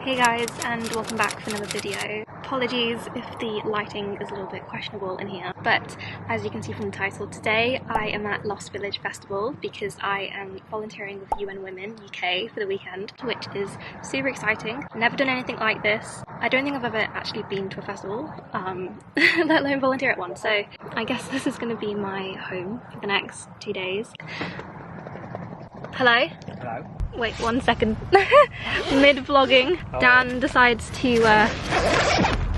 Hey guys, and welcome back for another video. Apologies if the lighting is a little bit questionable in here, but as you can see from the title, today I am at Lost Village Festival because I am volunteering with UN Women UK for the weekend, which is super exciting. Never done anything like this. I don't think I've ever actually been to a festival, let alone volunteer at one, so I guess this is going to be my home for the next 2 days. Hello? Hello. Wait 1 second. Mid-vlogging, Dan decides to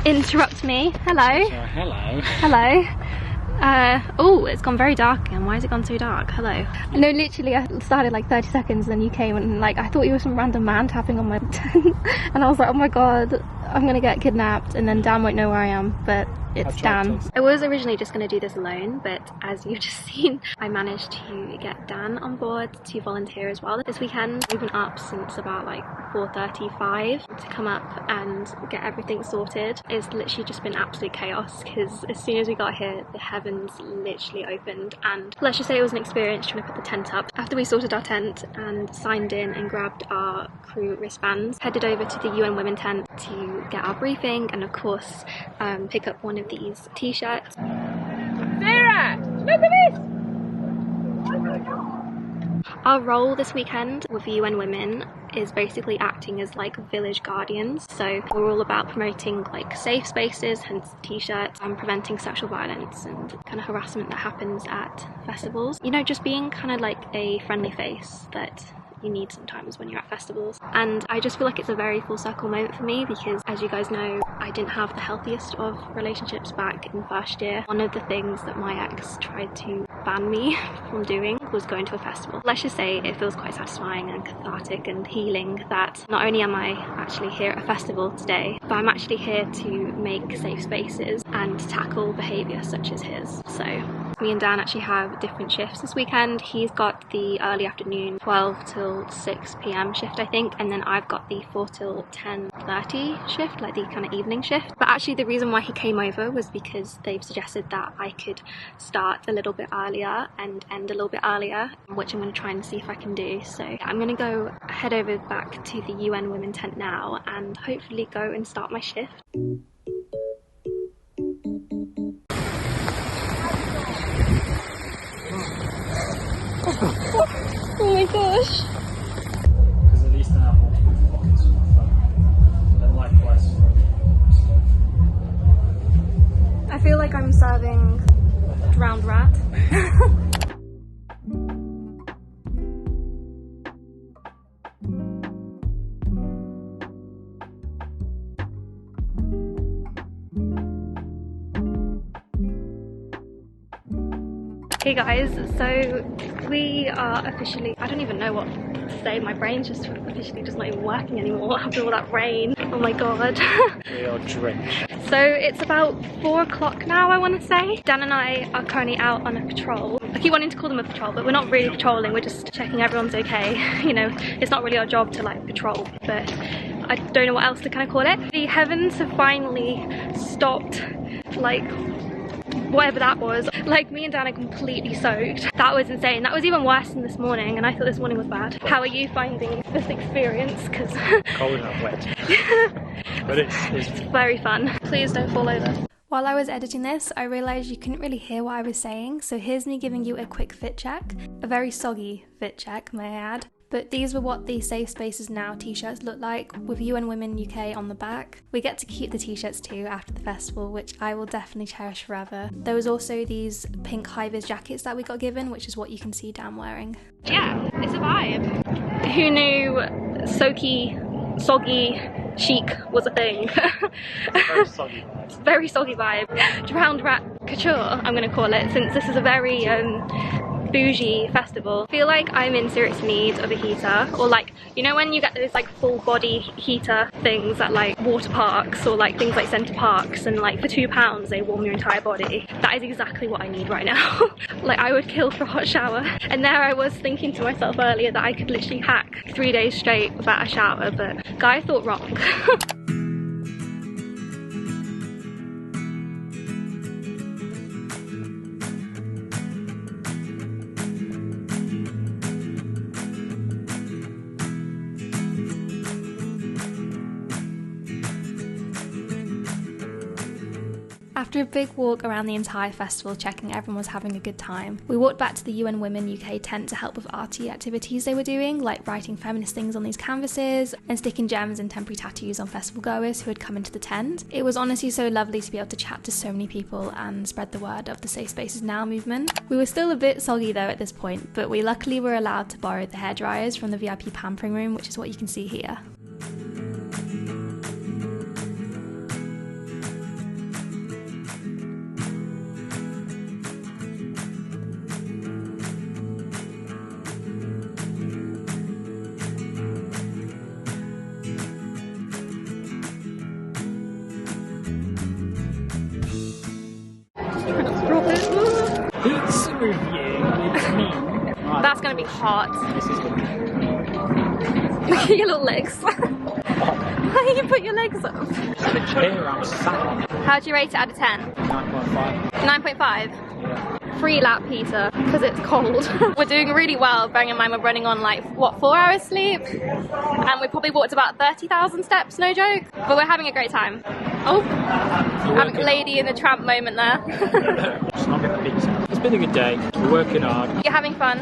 interrupt me. Hello. Hello. Hello. Oh, it's gone very dark again. Why has it gone so dark? Hello. No, literally I started like 30 seconds, then you came and like I thought you were some random man tapping on my tent. And I was like, oh my god, I'm gonna get kidnapped and then Dan won't know where I am, but it's Dan. I was originally just going to do this alone, but as you've just seen, I managed to get Dan on board to volunteer as well this weekend. We've been up since about like 4:35 to come up and get everything sorted. It's literally just been absolute chaos because as soon as we got here, the heavens literally opened, and let's just say it was an experience trying to put the tent up. After we sorted our tent and signed in and grabbed our crew wristbands, headed over to the UN Women tent to get our briefing and of course pick up one of these t-shirts. Sarah, look at this! Our role this weekend with UN Women is basically acting as like village guardians. So we're all about promoting like safe spaces, hence t-shirts, and preventing sexual violence and kind of harassment that happens at festivals. You know, just being kind of like a friendly face that you need sometimes when you're at festivals. And I just feel like it's a very full circle moment for me because, as you guys know, I didn't have the healthiest of relationships back in first year. One of the things that my ex tried to ban me from doing was going to a festival. Let's just say it feels quite satisfying and cathartic and healing that not only am I actually here at a festival today, but I'm actually here to make safe spaces and tackle behaviour such as his. So me and Dan actually have different shifts this weekend. He's got the early afternoon 12 till 6 PM shift I think, and then I've got the 4 till 10:30 shift, like the kind of evening shift. But actually the reason why he came over was because they've suggested that I could start a little bit earlier and end a little bit earlier, which I'm going to try and see if I can do. So I'm going to go head over back to the UN Women tent now and hopefully go and start my shift. Oh my gosh. Because at least I have multiple pockets for my phone. And likewise for... I feel like I'm serving drowned rat. Hey guys, so we are officially, I don't even know what to say, my brain's just officially just not even working anymore after all that rain. Oh my god. We are drenched. So it's about 4 o'clock now, I want to say. Dan and I are currently out on a patrol. I keep wanting to call them a patrol, but we're not really patrolling, we're just checking everyone's okay. You know, it's not really our job to like patrol, but I don't know what else to kind of call it. The heavens have finally stopped, like whatever that was. Like, me and Dan are completely soaked. That was insane. That was even worse than this morning, and I thought this morning was bad. How are you finding this experience? Because Cold and wet. But it's very fun. Please don't fall over. While I was editing this, I realised you couldn't really hear what I was saying, so here's me giving you a quick fit check. A very soggy fit check, may I add. But these were what the Safe Spaces Now t-shirts look like, with UN Women UK on the back. We get to keep the t-shirts too after the festival, which I will definitely cherish forever. There was also these pink high-vis jackets that we got given, which is what you can see Dan wearing. Yeah, it's a vibe. Who knew soggy chic was a thing? very soggy vibe. Very soggy vibe. Drowned rat couture, I'm gonna call it, since this is a very bougie festival. I feel like I'm in serious need of a heater, or like, you know when you get those like full body heater things at like water parks or like things like Centre Parks, and like for £2 they warm your entire body. That is exactly what I need right now. Like, I would kill for a hot shower. And there I was thinking to myself earlier that I could literally hack 3 days straight without a shower, but Gaia thought wrong. After a big walk around the entire festival checking everyone was having a good time, we walked back to the UN Women UK tent to help with arty activities they were doing, like writing feminist things on these canvases and sticking gems and temporary tattoos on festival goers who had come into the tent. It was honestly so lovely to be able to chat to so many people and spread the word of the Safe Spaces Now movement. We were still a bit soggy though at this point, but we luckily were allowed to borrow the hairdryers from the VIP pampering room, which is what you can see here. It's review. It's me. Right. That's gonna be hot. This is gonna Look at your little legs. Why do you put your legs up? be the chair I'm sat on. How do you rate it out of 10? 9.5. 9.5? Yeah. Free lap, Peter, because it's cold. We're doing really well, bearing in mind we're running on like, what, 4 hours sleep? And we probably walked about 30,000 steps, no joke. But we're having a great time. Oh, having a lady in the tramp moment there. Just not getting pizza. It's been a good day. We're working hard. You're having fun?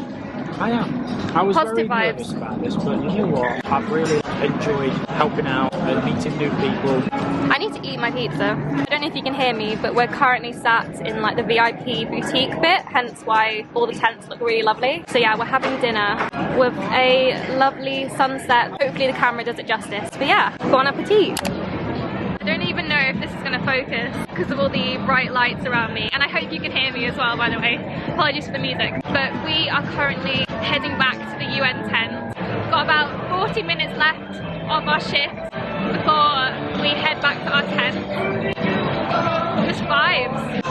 I am. I was Positive very vibes. nervous about this, but you know what? I've really enjoyed helping out and meeting new people. I need to eat my pizza. I don't know if you can hear me, but we're currently sat in like the VIP boutique bit, hence why all the tents look really lovely. So yeah, we're having dinner with a lovely sunset. Hopefully the camera does it justice. But yeah, bon appetit. I don't even know if this is going to focus because of all the bright lights around me, and I hope you can hear me as well, by the way. Apologies for the music. But we are currently heading back to the UN tent. We've got about 40 minutes left of our shift before we head back to our tent. Just vibes.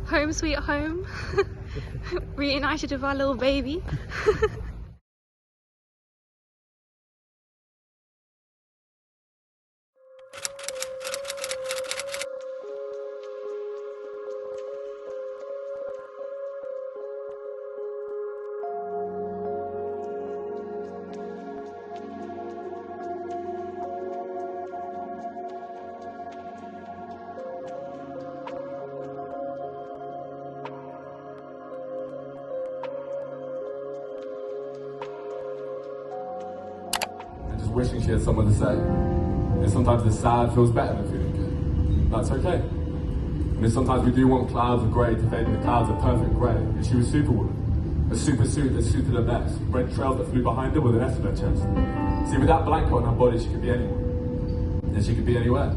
Home sweet home. Reunited with our little baby. Just wishing she had someone to say. And sometimes the sad feels better than feeling good. That's okay. And sometimes we do want clouds of grey to fade into clouds of perfect grey. And she was Superwoman. A super suit that suited her best. Red trails that flew behind her with an S on her chest. See, with that blanket on her body, she could be anyone. And she could be anywhere.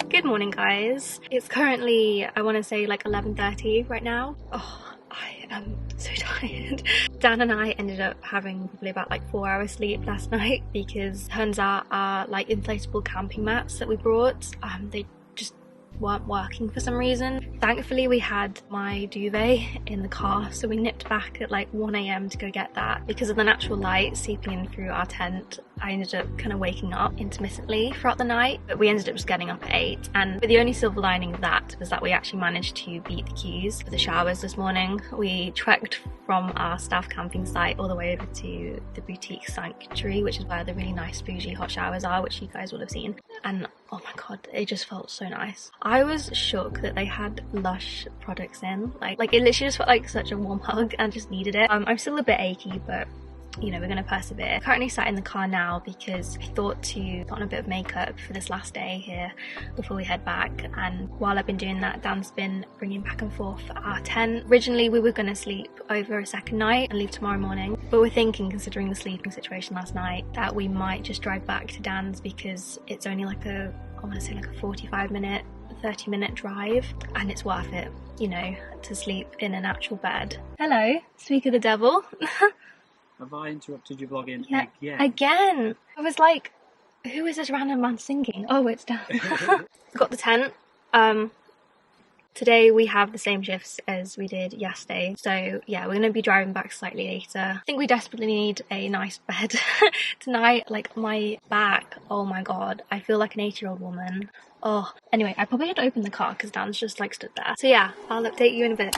Good morning, guys. It's currently, I want to say like 11:30 right now. Oh, I am so tired. Dan and I ended up having probably about like 4 hours sleep last night because turns out our like inflatable camping mats that we brought, they just weren't working for some reason. Thankfully we had my duvet in the car, so we nipped back at like 1 AM to go get that. Because of the natural light seeping in through our tent, I ended up kind of waking up intermittently throughout the night, but we ended up just getting up at 8. And the only silver lining of that was that we actually managed to beat the queues for the showers this morning. We trekked from our staff camping site all the way over to the boutique sanctuary, which is where the really nice bougie hot showers are, which you guys will have seen. And oh my god, it just felt so nice. I was shook that they had Lush products in. Like it literally just felt like such a warm hug and I just needed it. I'm still a bit achy, but you know, we're gonna persevere. Currently sat in the car now because I thought to put on a bit of makeup for this last day here before we head back, and while I've been doing that, Dan's been bringing back and forth our tent. Originally we were gonna sleep over a second night and leave tomorrow morning, but we're thinking, considering the sleeping situation last night, that we might just drive back to Dan's because it's only like I want to say like a 45-minute 30-minute drive, and it's worth it, you know, to sleep in an actual bed. Hello, speak of the devil. Have I interrupted your vlogging again? I was like, who is this random man singing? Oh, it's Dan. Got the tent. Today we have the same shifts as we did yesterday, so yeah, we're going to be driving back slightly later. I think we desperately need a nice bed tonight. Like my back, oh my god, I feel like an 80-year-old woman. Oh, anyway, I probably had to open the car because Dan's just like stood there. So yeah, I'll update you in a bit.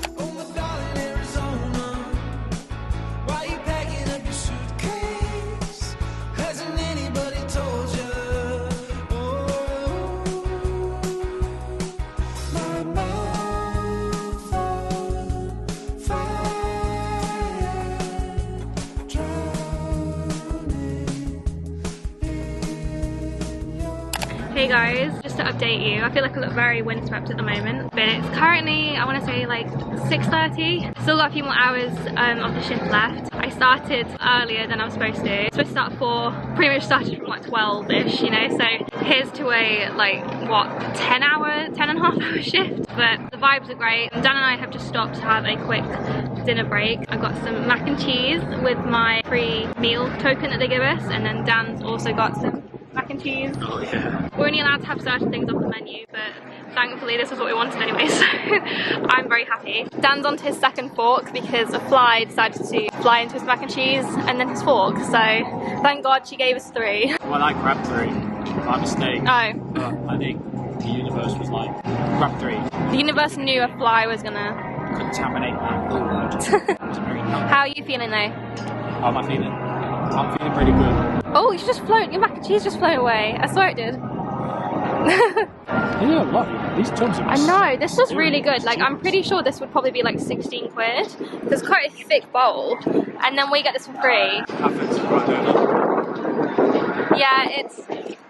Hey guys, just to update you, I feel like I look very windswept at the moment, but it's currently, I want to say like 6:30. Still got a few more hours of the shift left. I started earlier than I was supposed to. Supposed to start at 4, pretty much started from like 12-ish, you know, so here's to a like, what, 10.5-hour shift, but the vibes are great. Dan and I have just stopped to have a quick dinner break. I got some mac and cheese with my free meal token that they give us, and then Dan's also got some mac and cheese. Oh yeah. We're only allowed to have certain things off the menu, but thankfully this is what we wanted anyway, so I'm very happy. Dan's onto his second fork because a fly decided to fly into his mac and cheese and then his fork, so thank God she gave us 3. Well, I grabbed 3 by mistake. Oh. But I think the universe was like, grab 3. The universe knew a fly was gonna Contaminate that word. How are you feeling though? How am I feeling? I'm feeling pretty good. Oh, it's just flown. Your mac and cheese just flew away. I swear it did. You know what? These tubs are I know, this was really good. Like, I'm pretty sure this would probably be like 16 quid. It's quite a thick bowl. And then we get this for free. Yeah, it's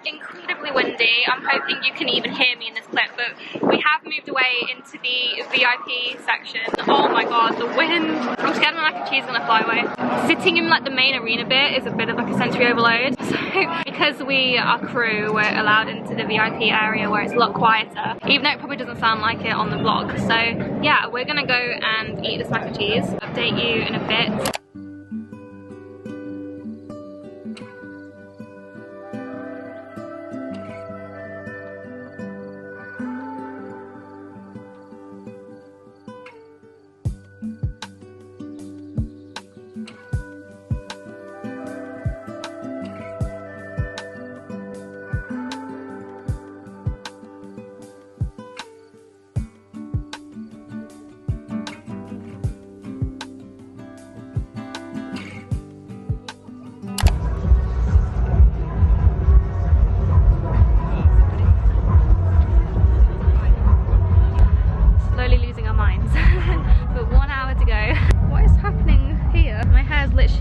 incredibly windy. I'm hoping you can even hear me in this clip, but we have moved away into the VIP section. Oh my god, the wind. I'm scared my mac and cheese is gonna fly away. Sitting in like the main arena bit is a bit of like a sensory overload. So because we are crew, we're allowed into the VIP area where it's a lot quieter, even though it probably doesn't sound like it on the vlog. So yeah, we're gonna go and eat this mac and cheese. Update you in a bit.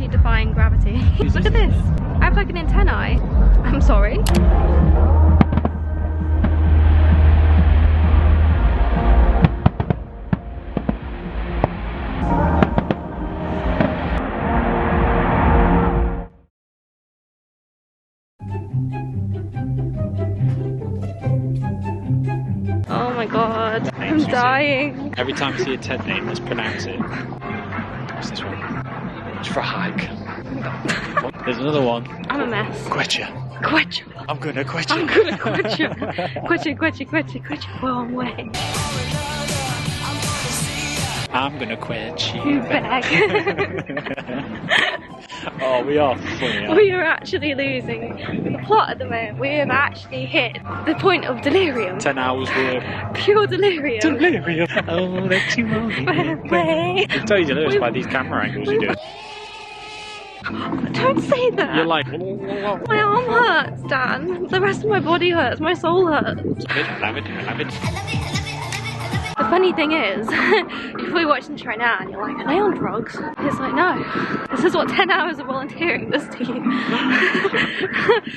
Defying gravity. Look at this. I have like an antennae. I'm sorry. Oh my god. I'm dying. Every time you see a TED name, let's pronounce it. What's this one? It's for a hike. There's another one. I'm a mess. Quetcha. Quetcha. I'm gonna quetcha. I'm gonna quetcha. Quetcha, quetcha, quetcha, quetcha, wrong way. I'm gonna quetch You bag. Oh, we are funny. We are actually losing the plot at the moment. We have actually hit the point of delirium. 10 hours worth. Pure delirium. Delirium. Oh, that's you. Wait. I can tell you're delirious by these camera angles you do. Don't say that. You're like, my arm hurts, Dan. The rest of my body hurts. My soul hurts. I love it. The funny thing is, you're probably watching this right now and you're like, are they on drugs? It's like, no. This is what 10 hours of volunteering does to you.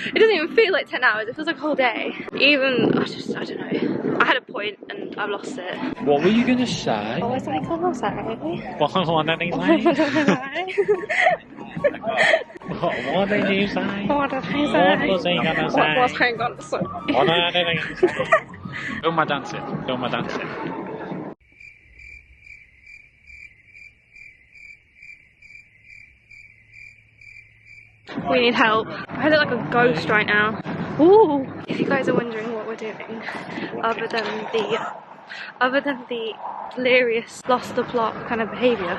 It doesn't even feel like 10 hours. It feels like a whole day. Even, I don't know. I had a point and I've lost it. What were you going to say? What was I going to say? What did he say? What did he say? What was I gonna say? What was I going to say? What did he say? Film my dancing. Film my dancing. We need help. I look like a ghost right now. Ooh! If you guys are wondering what we're doing, other than the other than the delirious, lost the plot kind of behaviour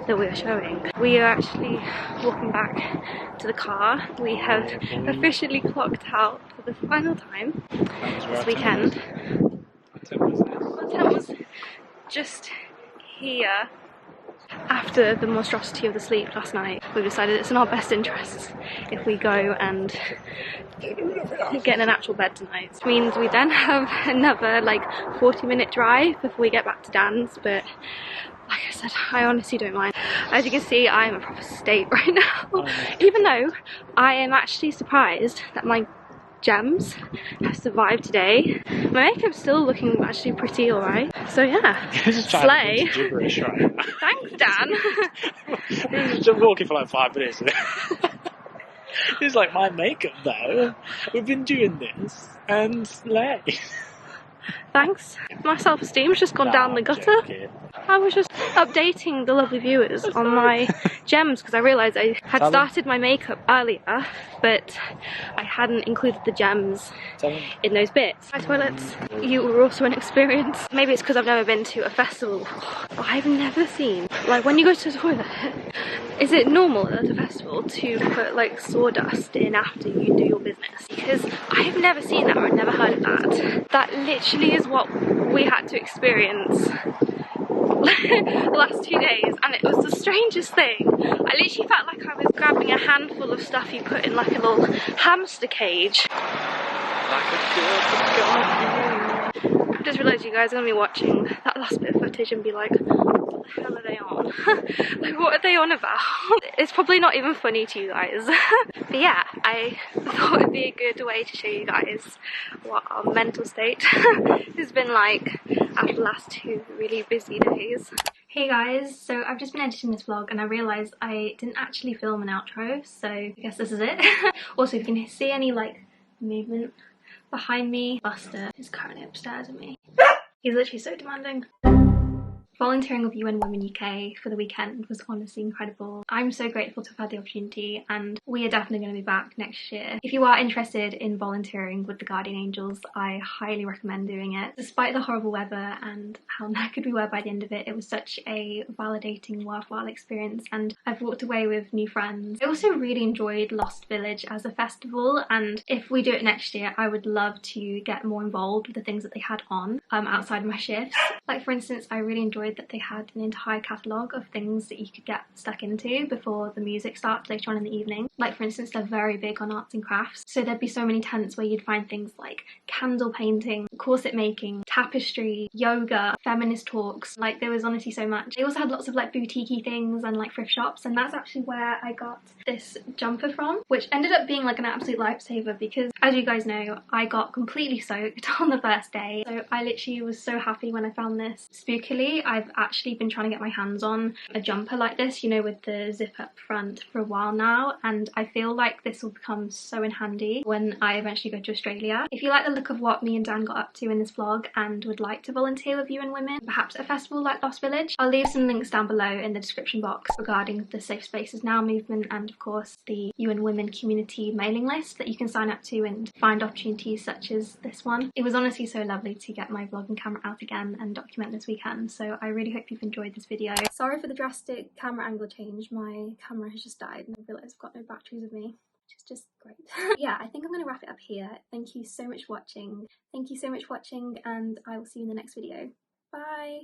that we were showing, we are actually walking back to the car. We have officially clocked out for the final time this weekend. Our tent was just here. After the monstrosity of the sleep last night, we've decided it's in our best interests if we go and get in an actual bed tonight. Which means we then have another like 40-minute drive before we get back to Dan's, but like I said, I honestly don't mind. As you can see, I am in a proper state right now. Even though I am actually surprised that my gems have survived today. My makeup's still looking actually pretty alright. So yeah, slay. Gibberish right now. Thanks, Dan. Just walking for like 5 minutes. It's like, my makeup though. We've been doing this and slay. Thanks. My self-esteem's just gone down the gutter. Joking. I was just updating the lovely viewers on my gems because I realised I had started my makeup earlier, but I hadn't included the gems in those bits. My toilets, you were also an experience. Maybe it's because I've never been to a festival before, but I've never seen, like when you go to the toilet, is it normal at a festival to put like sawdust in after you do your business? Because I have never seen that or I've never heard of that. That literally is what we had to experience the last 2 days, and it was the strangest thing. I literally felt like I was grabbing a handful of stuff you put in like a little hamster cage. I just realised you guys are going to be watching that last bit of footage and be like, what the hell are they on? Like, what are they on about? It's probably not even funny to you guys. But yeah, I thought it'd be a good way to show you guys what our mental state has been like after the last 2 really busy days. Hey guys, so I've just been editing this vlog and I realised I didn't actually film an outro, so I guess this is it. Also, if you can see any like movement behind me, Buster is currently upstairs at me. He's literally so demanding. Volunteering with UN Women UK for the weekend was honestly incredible. I'm so grateful to have had the opportunity, and we are definitely going to be back next year. If you are interested in volunteering with the Guardian Angels, I highly recommend doing it. Despite the horrible weather and how knackered we were by the end of it, it was such a validating, worthwhile experience, and I've walked away with new friends. I also really enjoyed Lost Village as a festival, and if we do it next year, I would love to get more involved with the things that they had on outside of my shifts. Like for instance, I really enjoyed that they had an entire catalogue of things that you could get stuck into before the music starts later on in the evening. Like for instance, they're very big on arts and crafts, so there'd be so many tents where you'd find things like candle painting, corset making, tapestry, yoga, feminist talks. Like there was honestly so much. They also had lots of like boutique-y things and like thrift shops, and that's actually where I got this jumper from, which ended up being like an absolute lifesaver because, as you guys know, I got completely soaked on the first day. So I literally was so happy when I found this. Spookily, I've actually been trying to get my hands on a jumper like this, you know, with the zip up front for a while now, and I feel like this will become so in handy when I eventually go to Australia. If you like the look of what me and Dan got up to in this vlog and would like to volunteer with UN Women, perhaps at a festival like Lost Village, I'll leave some links down below in the description box regarding the Safe Spaces Now movement and of course the UN Women community mailing list that you can sign up to and find opportunities such as this one. It was honestly so lovely to get my vlogging camera out again and document this weekend, so I really hope you've enjoyed this video. Sorry for the drastic camera angle change, my camera has just died and I realised I've got no batteries with me, which is just great. Yeah, I think I'm going to wrap it up here. Thank you so much for watching. Thank you so much for watching, and I will see you in the next video. Bye!